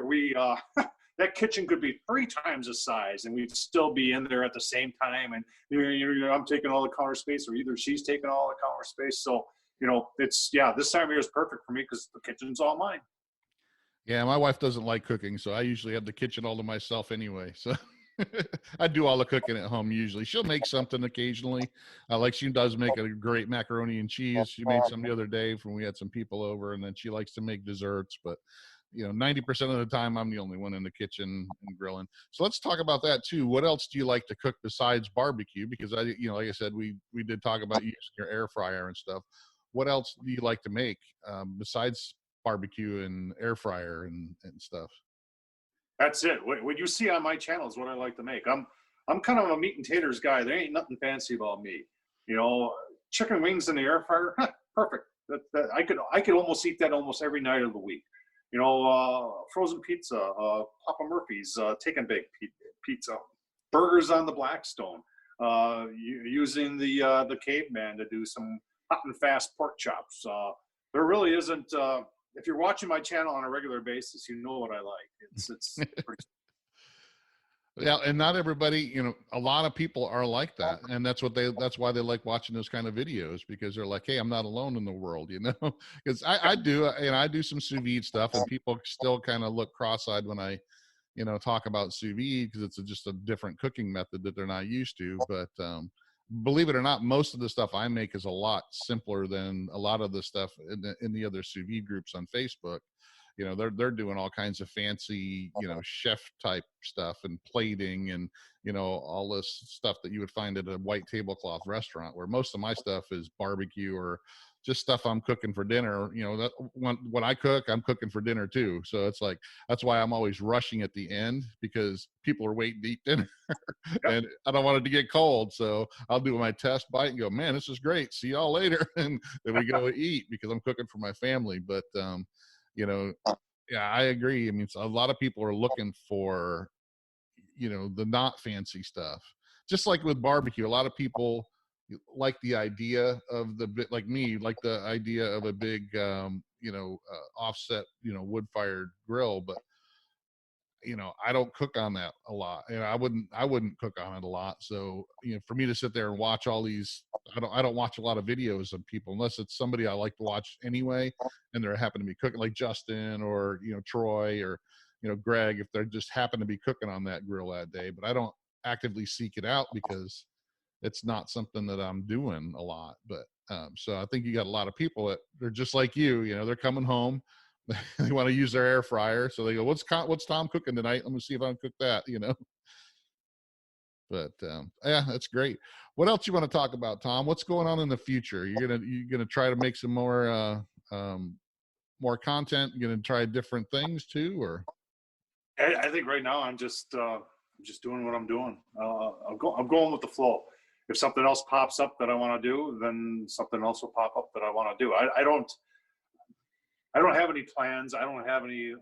we that kitchen could be 3 times the size, and we'd still be in there at the same time. And I'm taking all the counter space, or either she's taking all the counter space. So this time of year is perfect for me because the kitchen's all mine. Yeah, my wife doesn't like cooking, so I usually have the kitchen all to myself anyway. So I do all the cooking at home usually. She'll make something occasionally. Like she does make a great macaroni and cheese. She made some the other day when we had some people over, and then she likes to make desserts. But 90% of the time I'm the only one in the kitchen and grilling. So let's talk about that too. What else do you like to cook besides barbecue? Because like I said, we did talk about using your air fryer and stuff. What else do you like to make besides barbecue and air fryer and stuff? That's it. What you see on my channel is what I like to make. I'm kind of a meat and taters guy. There ain't nothing fancy about me. Chicken wings in the air fryer, perfect. That I could almost eat that almost every night of the week. Frozen pizza, Papa Murphy's, take and bake pizza, burgers on the Blackstone, using the caveman to do some hot and fast pork chops. There really isn't. If you're watching my channel on a regular basis, you know what I like. It's pretty. Yeah, and not everybody, a lot of people are like that, and that's why they like watching those kind of videos, because they're like, hey, I'm not alone in the world, because I do some sous vide stuff, and people still kind of look cross-eyed when I talk about sous vide, because it's just a different cooking method that they're not used to. But believe it or not, most of the stuff I make is a lot simpler than a lot of the stuff in the other sous vide groups on Facebook. They're doing all kinds of fancy, chef type stuff and plating and, all this stuff that you would find at a white tablecloth restaurant, where most of my stuff is barbecue or just stuff I'm cooking for dinner. That when I cook, I'm cooking for dinner too. So it's like, that's why I'm always rushing at the end, because people are waiting to eat dinner and I don't want it to get cold. So I'll do my test bite and go, man, this is great. See y'all later. And then we go eat, because I'm cooking for my family. But, yeah, I agree. I mean, a lot of people are looking for, the not fancy stuff. Just like with barbecue, a lot of people like the idea of like me, like the idea of a big, offset, wood-fired grill. But I don't cook on that a lot, and I wouldn't cook on it a lot. So for me to sit there and watch all these, I don't watch a lot of videos of people unless it's somebody I like to watch anyway, and they happen to be cooking, like Justin or Troy or Greg, if they just happen to be cooking on that grill that day. But I don't actively seek it out, because it's not something that I'm doing a lot. But so I think you got a lot of people that they're just like you. They're coming home. They want to use their air fryer, so they go, what's Tom cooking tonight? Let me see if I can cook that. But yeah, that's great. What else you want to talk about, Tom? What's going on in the future? You're gonna try to make some more content? You're gonna try different things too, or? I think right now I'm just doing what I'm doing. I'm going with the flow. If something else pops up that I want to do, then something else will pop up that I want to do. I don't have any plans. I don't have any,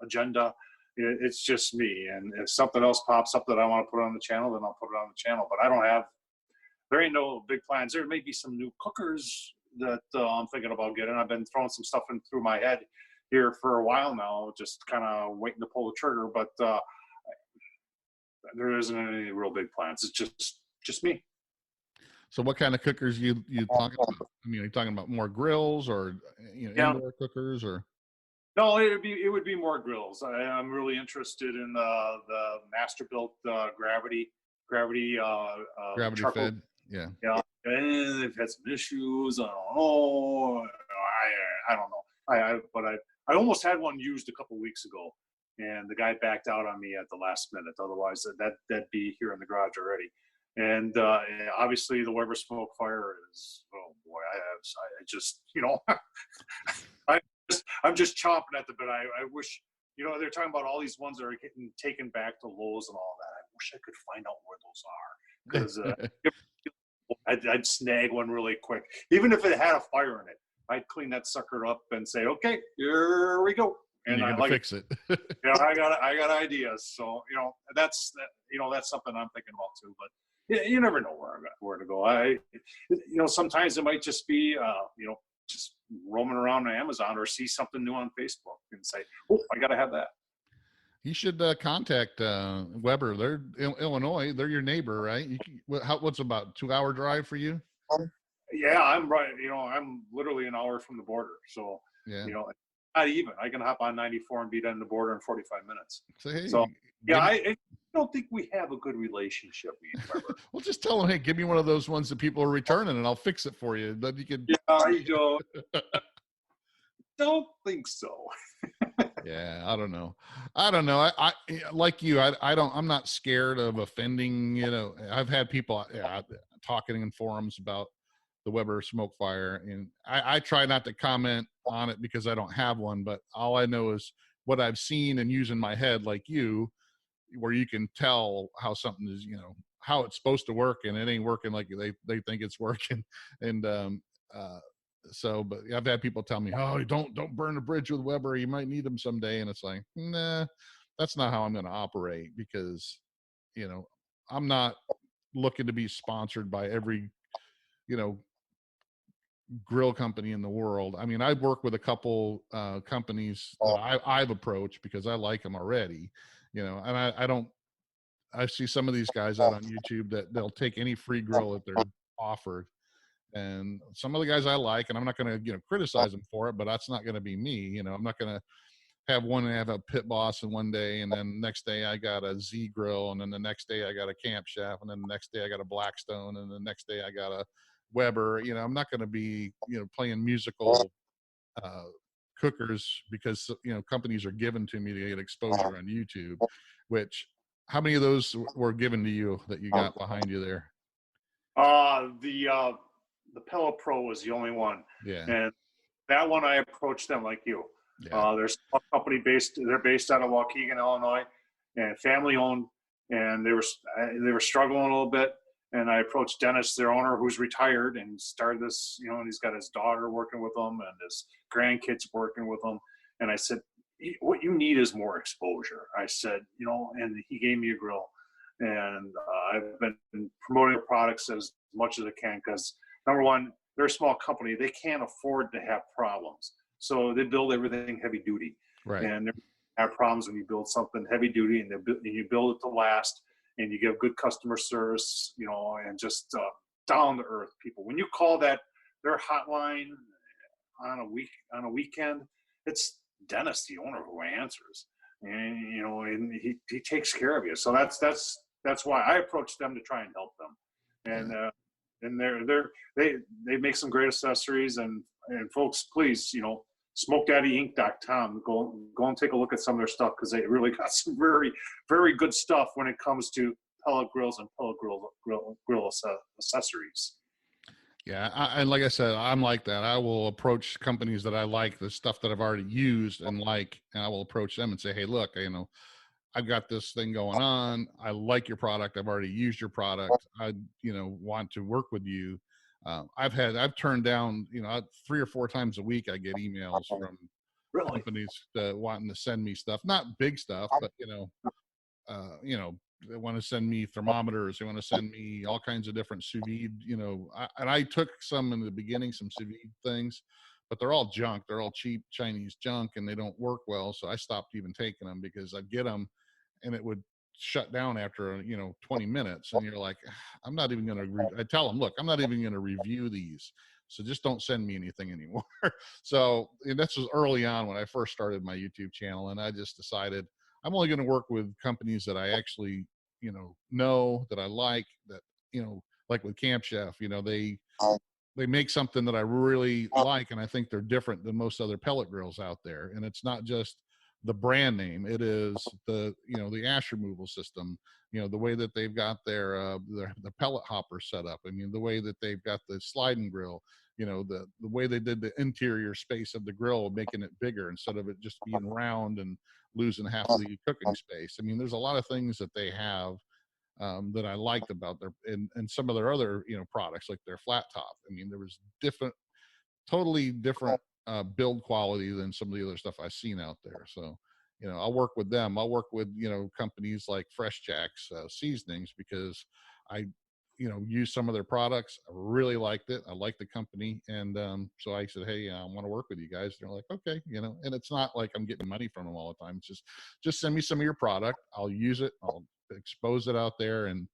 agenda. It's just me. And if something else pops up that I want to put on the channel, then I'll put it on the channel. But there ain't no big plans. There may be some new cookers that I'm thinking about getting. I've been throwing some stuff in through my head here for a while now, just kind of waiting to pull the trigger. But there isn't any real big plans. It's just me. So what kind of cookers you talking about? I mean, are you talking about more grills or Yeah. indoor cookers or? No, it would be more grills. I'm really interested in the master built gravity Gravity charcoal. fed? Yeah. Yeah, and they've had some issues. I don't know. I don't know. But I almost had one used a couple weeks ago, and the guy backed out on me at the last minute. Otherwise, that'd be here in the garage already. And obviously, the Weber Smoke Fire is, oh boy, I just I I'm just chomping at the bit. I wish, they're talking about all these ones that are getting taken back to Lowe's and all that. I wish I could find out where those are, because I'd snag one really quick. Even if it had a fire in it, I'd clean that sucker up and say, okay, here we go. And I you're like gonna fix it. I got ideas. So, that's something I'm thinking about too. But you never know where to go. Sometimes it might just be, just roaming around on Amazon or see something new on Facebook and say, oh, I got to have that. You should contact Weber. They're Illinois. They're your neighbor, right? What's about 2-hour drive for you? Yeah, I'm right. I'm literally an hour from the border. So, yeah, not even. I can hop on 94 and be done the border in 45 minutes. Hey, so, yeah, I don't think we have a good relationship. Well, just tell them, hey, give me one of those ones that people are returning, and I'll fix it for you. Then you can. Yeah, I don't think so. Yeah, I don't know. I like you. I'm not scared of offending. I've had people talking in forums about the Weber Smoke Fire, and I try not to comment on it because I don't have one. But all I know is what I've seen and use in my head, like you, where you can tell how something is, how it's supposed to work, and it ain't working like they think it's working, and so, but I've had people tell me, oh, don't burn a bridge with Weber. You might need them someday. And it's like, nah, that's not how I'm going to operate, because, I'm not looking to be sponsored by every, grill company in the world. I mean, I work with a couple companies that I've approached because I like them already, and I see some of these guys out on YouTube that they'll take any free grill that they're offered. And some of the guys I like, and I'm not going to, criticize them for it, but that's not going to be me. I'm not going to have a Pit Boss in one day, and then next day I got a Z grill, and then the next day I got a Camp Chef, and then the next day I got a Blackstone, and the next day I got a Weber. I'm not going to be, playing musical cookers because, companies are given to me to get exposure on YouTube, which, how many of those were given to you that you got behind you there? The Pello Pro was the only one. Yeah. And that one, I approached them like you. Yeah. There's a company they're based out of Waukegan, Illinois, and family owned, and they were struggling a little bit. And I approached Dennis, their owner, who's retired and started this, and he's got his daughter working with them and his grandkids working with them. And I said, what you need is more exposure. I said, and he gave me a grill. And I've been promoting the products as much as I can, because number one, they're a small company. They can't afford to have problems. So they build everything heavy duty. Right. And there are problems when you build something heavy duty, and you build it to last, and you give good customer service, and just down to earth people. When you call their hotline on a weekend, it's Dennis, the owner, who answers. And and he takes care of you. So that's why I approached them to try and help them. And they make some great accessories, and folks, please, SmokeDaddyInc.com. Go and take a look at some of their stuff, because they really got some very, very good stuff when it comes to pellet grills and pellet grill accessories. Yeah, and like I said, I'm like that. I will approach companies that I like, the stuff that I've already used and I will approach them and say, hey, look, I've got this thing going on. I like your product. I've already used your product. I, want to work with you. I've turned down, 3 or 4 times a week, I get emails from companies wanting to send me stuff, not big stuff, but, they want to send me thermometers. They want to send me all kinds of different sous vide, and I took some in the beginning, some sous vide things, but they're all junk. They're all cheap Chinese junk, and they don't work well. So I stopped even taking them, because I'd get them and it would shut down after, 20 minutes. And you're like, I'm not even going to, I tell them, look, I'm not even going to review these. So just don't send me anything anymore. So this was early on when I first started my YouTube channel. And I just decided I'm only going to work with companies that I actually, know that I like, that, like with Camp Chef, they make something that I really like, and I think they're different than most other pellet grills out there. And it's not just the brand name; it is the ash removal system. The way that they've got their pellet hopper set up. I mean, the way that they've got the sliding grill. The way they did the interior space of the grill, making it bigger instead of it just being round and losing half of the cooking space. I mean, there's a lot of things that they have that I liked about their and some of their other products, like their flat top. I mean, there was totally different build quality than some of the other stuff I've seen out there. So I'll work with them. I'll work with companies like Fresh Jack's seasonings, because I use some of their products. I really liked it. I like the company, and so I said, hey, I want to work with you guys. They're like, okay, and it's not like I'm getting money from them all the time. It's just send me some of your product. I'll use it. I'll expose it out there, and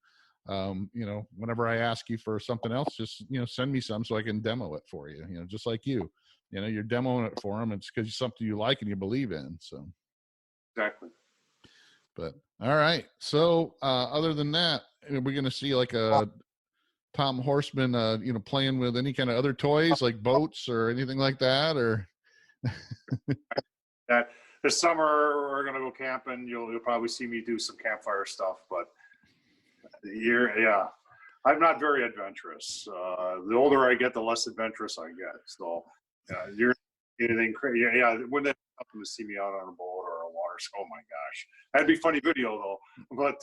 whenever I ask you for something else, just send me some so I can demo it for you. Just like you're demoing it for them. It's because it's something you like and you believe in. So Exactly. But all right. So other than that, we're going to see like a Tom Horseman, playing with any kind of other toys like boats or anything like that, or that this summer we're going to go camping. You'll probably see me do some campfire stuff, but I'm not very adventurous. The older I get, the less adventurous I get. So you're anything crazy. Yeah. When they come to see me out on a boat or a water, oh my gosh, that'd be funny video though, but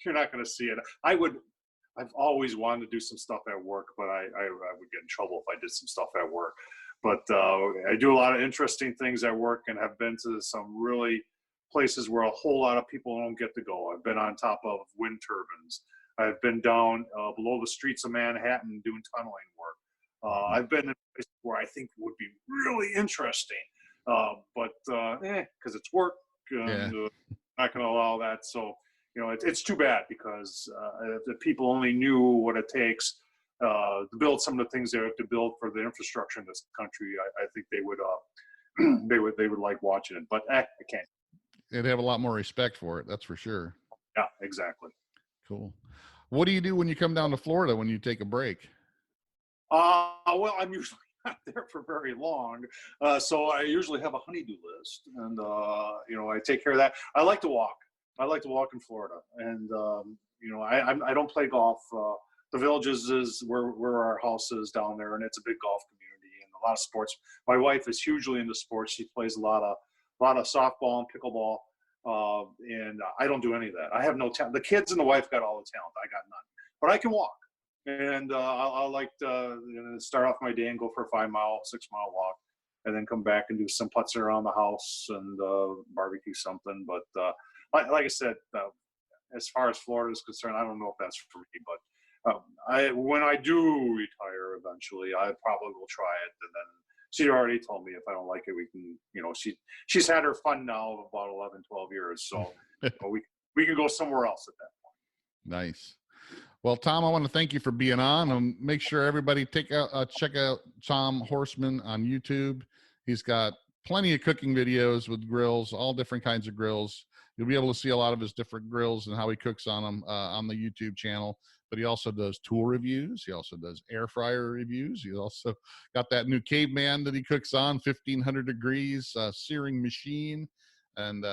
you're not going to see it. I've always wanted to do some stuff at work, but I would get in trouble if I did some stuff at work. But I do a lot of interesting things at work, and have been to some really places where a whole lot of people don't get to go. I've been on top of wind turbines. I've been down below the streets of Manhattan doing tunneling work. I've been in places where I think would be really interesting, but because it's work, and not going to allow that. So it's too bad, because if the people only knew what it takes to build some of the things they have to build for the infrastructure in this country, I think they would they would like watching it. But I can't. They'd have a lot more respect for it. That's for sure. Yeah, exactly. Cool. What do you do when you come down to Florida when you take a break? Well, I'm usually not there for very long, so I usually have a honey-do list, and I take care of that. I like to walk. I like to walk in Florida, and I don't play golf. The Villages is where our house is down there, and it's a big golf community and a lot of sports. My wife is hugely into sports. She plays a lot of softball and pickleball, and I don't do any of that. I have no talent. The kids and the wife got all the talent. I got none, but I can walk, and I like to start off my day and go for a 5-mile, 6-mile walk, and then come back and do some putzing around the house and barbecue something. But like I said, as far as Florida is concerned, I don't know if that's for me, but when I do retire eventually, I probably will try it. And then she already told me if I don't like it, we can, she's had her fun now of about 11, 12 years. So we can go somewhere else at that point. Nice. Well, Tom, I want to thank you for being on, and make sure everybody check out Tom Horseman on YouTube. He's got plenty of cooking videos with grills, all different kinds of grills. You'll be able to see a lot of his different grills and how he cooks on them on the YouTube channel. But he also does tool reviews. He also does air fryer reviews. He's also got that new caveman that he cooks on, 1500 degrees searing machine. And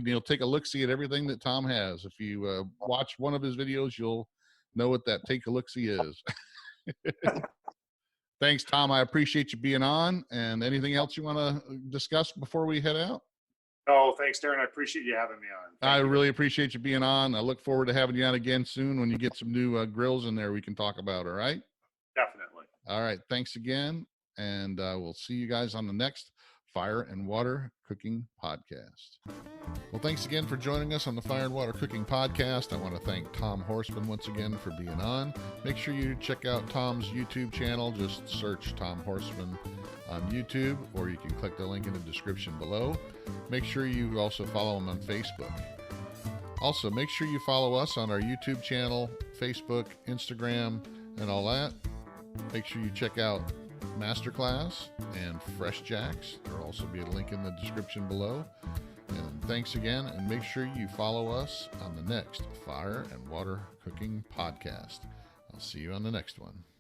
he'll take a look-see at everything that Tom has. If you watch one of his videos, you'll know what that take a look-see is. Thanks, Tom. I appreciate you being on. And anything else you want to discuss before we head out? Oh, thanks, Darren. I appreciate you having me on. I really appreciate you being on. I look forward to having you on again soon when you get some new grills in there we can talk about. All right? Definitely. All right. Thanks again. And we'll see you guys on the next Fire and Water Cooking Podcast. Well, thanks again for joining us on the Fire and Water Cooking Podcast. I want to thank Tom Horseman once again for being on. Make sure you check out Tom's YouTube channel. Just search Tom Horseman on YouTube, or you can click the link in the description below. Make sure you also follow them on Facebook. Also, make sure you follow us on our YouTube channel, Facebook, Instagram, and all that. Make sure you check out Masterclass and Fresh Jacks. There will also be a link in the description below. And thanks again, and make sure you follow us on the next Fire and Water Cooking Podcast. I'll see you on the next one.